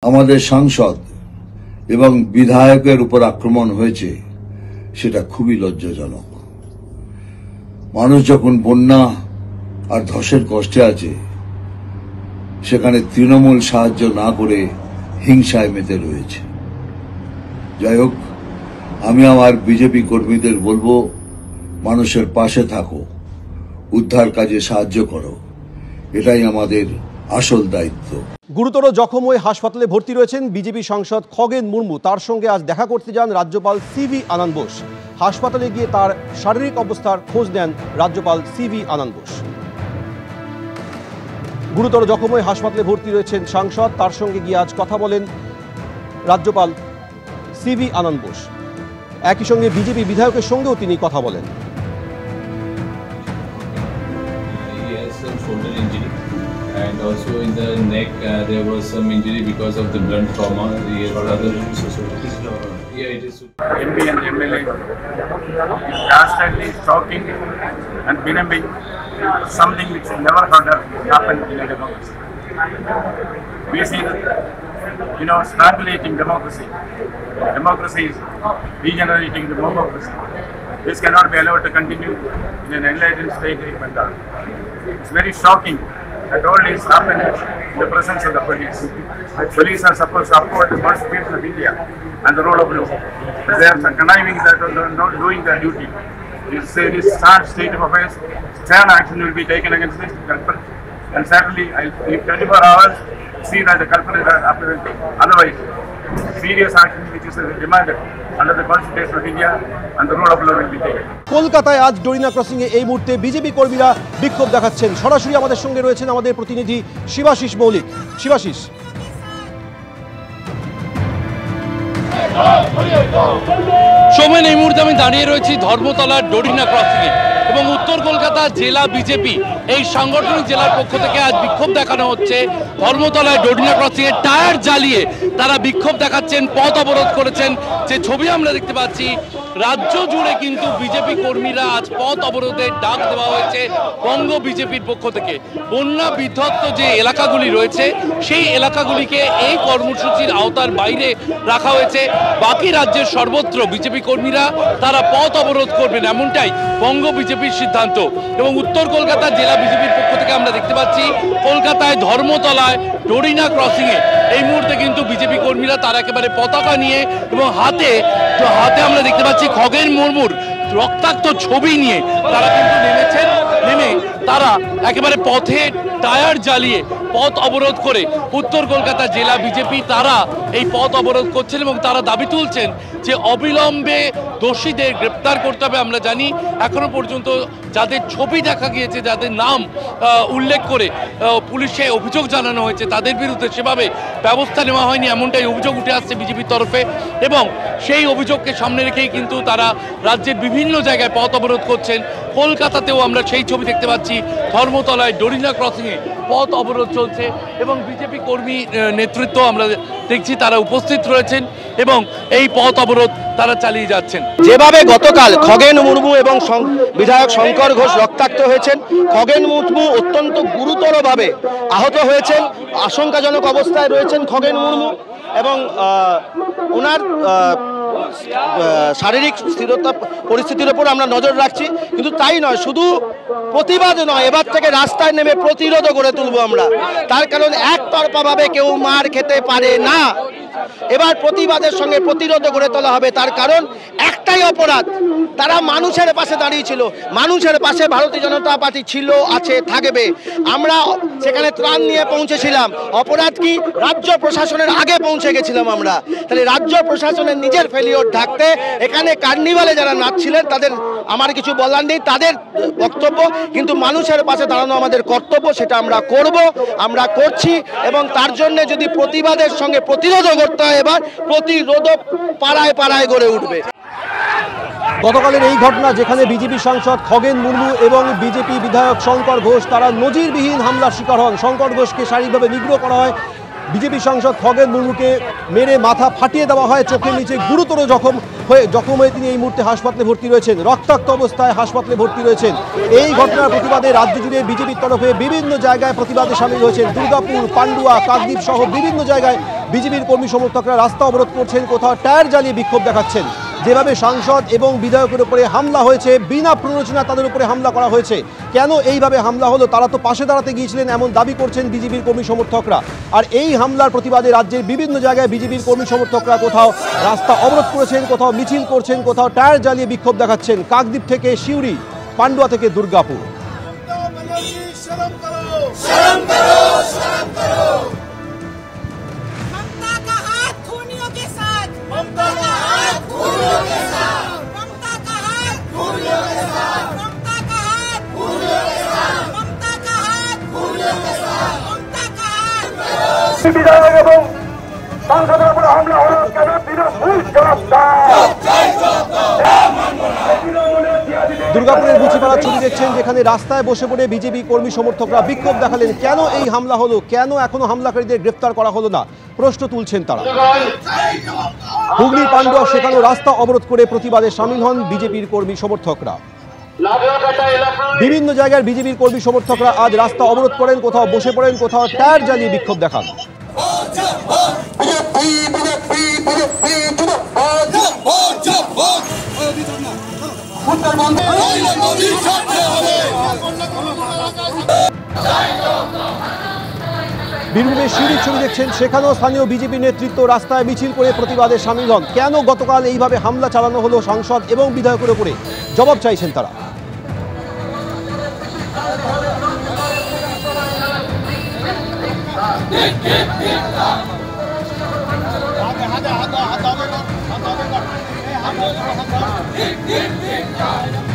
আমাদের সাংসদ এবং বিধায়কের উপর আক্রমণ হয়েছে সেটা খুবই লজ্জাজনক। মানুষ যখন বন্যা আর ধসের কষ্টে আছে সেখানে তৃণমূল সাহায্য না করে হিংসায় মেতে রয়েছে। যাই হোক, আমি আমার বিজেপি কর্মীদের বলবো, মানুষের পাশে থাকো, উদ্ধার কাজে সাহায্য করো, এটাই আমাদের আসল দায়িত্ব। গুরুতর জখম হয়ে হাসপাতালে ভর্তি রয়েছেন বিজেপি সাংসদ খগেন মুর্মু। তার সঙ্গে আজ দেখা করতে যান রাজ্যপাল সিভি আনন্দ বোস। হাসপাতালে গিয়ে তার শারীরিক অবস্থার খোঁজ নেন রাজ্যপাল সিভি আনন্দ বোস। গুরুতর জখম হয়ে হাসপাতালে ভর্তি রয়েছেন সাংসদ, তার সঙ্গে গিয়ে আজ কথা বলেন রাজ্যপাল সিভি আনন্দ বোস। একই সঙ্গে বিজেপি বিধায়কের সঙ্গেও তিনি কথা বলেন। And also in the neck there was some injury because of the blunt trauma. Yeah, it is. MP and MLA is constantly talking and benumbing something which never heard of happened in a democracy. We see that, strangulating democracy. Democracy is degenerating democracy. This cannot be allowed to continue in an enlightened state like Bengal. It's very shocking that all this happened in the presence of the police. Police are supposed to uphold the Constitution of India and the rule of law. They are conniving that are not doing their duty. This sad state of affairs, stern action will be taken against this culprit. And certainly, in 24 hours, see that the culprit is apprehended. Otherwise, serious action which is demanded under the Constitution of India and the rule of law will be taken. কলকাতায় আজ ডোরিনা crossing এ এই মুহূর্তে BJP কর্মীরা বিক্ষোভ দেখাচ্ছেন। সরাসরি আমাদের সঙ্গে রয়েছেন আমাদের প্রতিনিধি শিবাশিস মৌলিক। শিবাশিস, সোমেন, এই মুহূর্তে আমি দাঁড়িয়ে রয়েছি ধর্মতলার ডোরিনা ক্রসিং এ এবং উত্তর কলকাতা জেলা বিজেপি এই সাংগঠনিক জেলার পক্ষ থেকে আজ বিক্ষোভ দেখানো হচ্ছে। ধর্মতলায় ডোরিনা ক্রসিং এ টায়ার জ্বালিয়ে তারা বিক্ষোভ দেখাচ্ছেন, পথ অবরোধ করেছেন। যে ছবি আমরা দেখতে পাচ্ছি, রাজ্য জুড়ে কিন্তু বিজেপি কর্মীরা আজ পথ অবরোধের ডাক দেওয়া হয়েছে বঙ্গ বিজেপির পক্ষ থেকে। বন্যা বিধ্বস্ত যে এলাকাগুলি রয়েছে সেই এলাকাগুলিকে এই কর্মসূচির আওতার বাইরে রাখা হয়েছে। বাকি রাজ্যের সর্বত্র বিজেপি কর্মীরা তারা পথ অবরোধ করবেন, এমনটাই বঙ্গ বিজেপির সিদ্ধান্ত। এবং উত্তর কলকাতা জেলা বিজেপির পক্ষ থেকে আমরা দেখতে পাচ্ছি কলকাতায় ধর্মতলায় ডোরিনা ক্রসিং এ এই মুহূর্তে কিন্তু বিজেপি কর্মীরা তারা একেবারে পতাকা নিয়ে এবং হাতে আমরা দেখতে পাচ্ছি খগেন মুর্মুর রক্তাক্ত ছবি নিয়ে তারা কিন্তু নেমেছেন। নেমে তারা একেবারে পথে টায়ার জ্বালিয়ে পথ অবরোধ করে উত্তর কলকাতা জেলা বিজেপি তারা এই পথ অবরোধ করছেন এবং তারা দাবি তুলছেন যে অবিলম্বে দোষীদের গ্রেপ্তার করতে হবে। আমরা জানি এখনো পর্যন্ত যাদের ছবি দেখা গিয়েছে, যাদের নাম উল্লেখ করে পুলিশে অভিযোগ জানানো হয়েছে, তাদের বিরুদ্ধে সেভাবে ব্যবস্থা নেওয়া হয়নি, এমনটাই অভিযোগ উঠে আসছে বিজেপির তরফে। এবং সেই অভিযোগকে সামনে রেখেই কিন্তু তারা রাজ্যের বিভিন্ন জায়গায় পথ অবরোধ করছেন। কলকাতাতেও আমরা সেই ছবি দেখতে পাচ্ছি, ধর্মতলায় ডোরিনা ক্রসিংয়ে পথ অবরোধ চলছে এবং বিজেপি কর্মী নেতৃত্ব আমরা দেখছি তারা উপস্থিত রয়েছেন এবং এই পথ অবরোধ তারা চালিয়ে যাচ্ছেন। যেভাবে গতকাল খগেন মুর্মু এবং বিধায়ক শঙ্কর ঘোষ রক্তাক্ত হয়েছেন, খগেন মুর্মু অত্যন্ত গুরুতরভাবে আহত হয়েছেন, আশঙ্কাজনক অবস্থায় রয়েছেন খগেন মুর্মু এবং ওনার শারীরিক স্থিরতা পরিস্থিতির উপর আমরা নজর রাখছি। কিন্তু তাই নয়, শুধু প্রতিবাদ নয়, এবার থেকে রাস্তায় নেমে প্রতিরোধও গড়ে তুলবো আমরা। তার কারণ একতরফাভাবে কেউ মার খেতে পারে না। এবার প্রতিবাদের সঙ্গে প্রতিরোধ গড়ে তোলা হবে। তার কারণ একটাই অপরাধ, তারা মানুষের পাশে দাঁড়িয়েছিল, মানুষের পাশে ভারতীয় জনতা পার্টি ছিল, আছে, থাকবে। আমরা সেখানে ত্রাণ নিয়ে পৌঁছেছিলাম। অপরাধ কি? রাজ্য প্রশাসনের আগে পৌঁছে গেছিলাম আমরা। তাহলে রাজ্য প্রশাসনের নিজের ফেলিওর ঢাকতে এখানে কার্নিভালে যারা নাচছিলেন তাদের আমার কিছু বলার নেই, তাদের বক্তব্য। কিন্তু মানুষের পাশে দাঁড়ানো আমাদের কর্তব্য, সেটা আমরা করব, আমরা করছি। এবং তার জন্য যদি প্রতিবাদের সঙ্গে প্রতিরোধও করতে হয়, এবার প্রতিরোধ পাড়ায় পাড়ায় গড়ে উঠবে। গতকালের এই ঘটনা, যেখানে বিজেপি সাংসদ খগেন মুর্মু এবং বিজেপি বিধায়ক শঙ্কর ঘোষ তারা নজিরবিহীন হামলার শিকার হন। শঙ্কর ঘোষকে শারীরিকভাবে নিগ্রহ করা হয়, বিজেপি সাংসদ খগেন মুর্মুকে মেরে মাথা ফাটিয়ে দেওয়া হয়, চোখের নিচে গুরুতর জখম হয়ে তিনি এই মুহূর্তে হাসপাতালে ভর্তি রয়েছেন, রক্তাক্ত অবস্থায় হাসপাতালে ভর্তি রয়েছেন। এই ঘটনার প্রতিবাদে রাজ্য জুড়ে বিজেপির তরফে বিভিন্ন জায়গায় প্রতিবাদে সামিল হয়েছেন। দুর্গাপুর, পান্ডুয়া, কাকদ্বীপ সহ বিভিন্ন জায়গায় বিজেপির কর্মী সমর্থকরা রাস্তা অবরোধ করছেন, কোথাও টায়ার জ্বালিয়ে বিক্ষোভ দেখাচ্ছেন। যেভাবে সাংসদ এবং বিধায়কের উপরে হামলা হয়েছে, বিনা প্ররোচনা তাদের উপরে হামলা করা হয়েছে, কেন এইভাবে হামলা হলো? তারা তো পাশে দাঁড়াতে গিয়েছিলেন এমন দাবি করছেন বিজেপির কর্মী সমর্থকরা। আর এই হামলার প্রতিবাদে রাজ্যের বিভিন্ন জায়গায় বিজেপির কর্মী সমর্থকরা কোথাও রাস্তা অবরোধ করেছেন, কোথাও মিছিল করছেন, কোথাও টায়ার জ্বালিয়ে বিক্ষোভ দেখাচ্ছেন। কাকদ্বীপ থেকে সিউড়ি, পান্ডুয়া থেকে দুর্গাপুর। বিধায়ক এবং সাংসদের উপরে হামলা হলো কেন? তৃণমূল জবাব দাও। দুর্গাপুরের বুচিপাড়া ছবি দেখছেন, যেখানে রাস্তায় বসে পড়ে বিজেপি কর্মী সমর্থকরা বিক্ষোভ দেখালেন। কেন এই হামলা হলো, কেন এখনো হামলাকারীদের গ্রেফতার করা হলো না, প্রশ্ন তুলছেন তারা। হুগলি পান্ডুয়া সেখানেও রাস্তা অবরোধ করে প্রতিবাদে সামিল হন বিজেপির কর্মী সমর্থকরা। বিভিন্ন জায়গার বিজেপির কর্মী সমর্থকরা আজ রাস্তা অবরোধ করেন, কোথাও বসে পড়েন, কোথাও টায়ার জ্বালিয়ে বিক্ষোভ দেখান। বীরভূমের সিউড়ির ছবি দেখছেন, সেখানেও স্থানীয় বিজেপি নেতৃত্ব রাস্তায় মিছিল করে প্রতিবাদে সামিল হন। কেন গতকাল এইভাবে হামলা চালানো হলো সাংসদ এবং বিধায়কের উপরে, জবাব চাইছেন তারা। হাত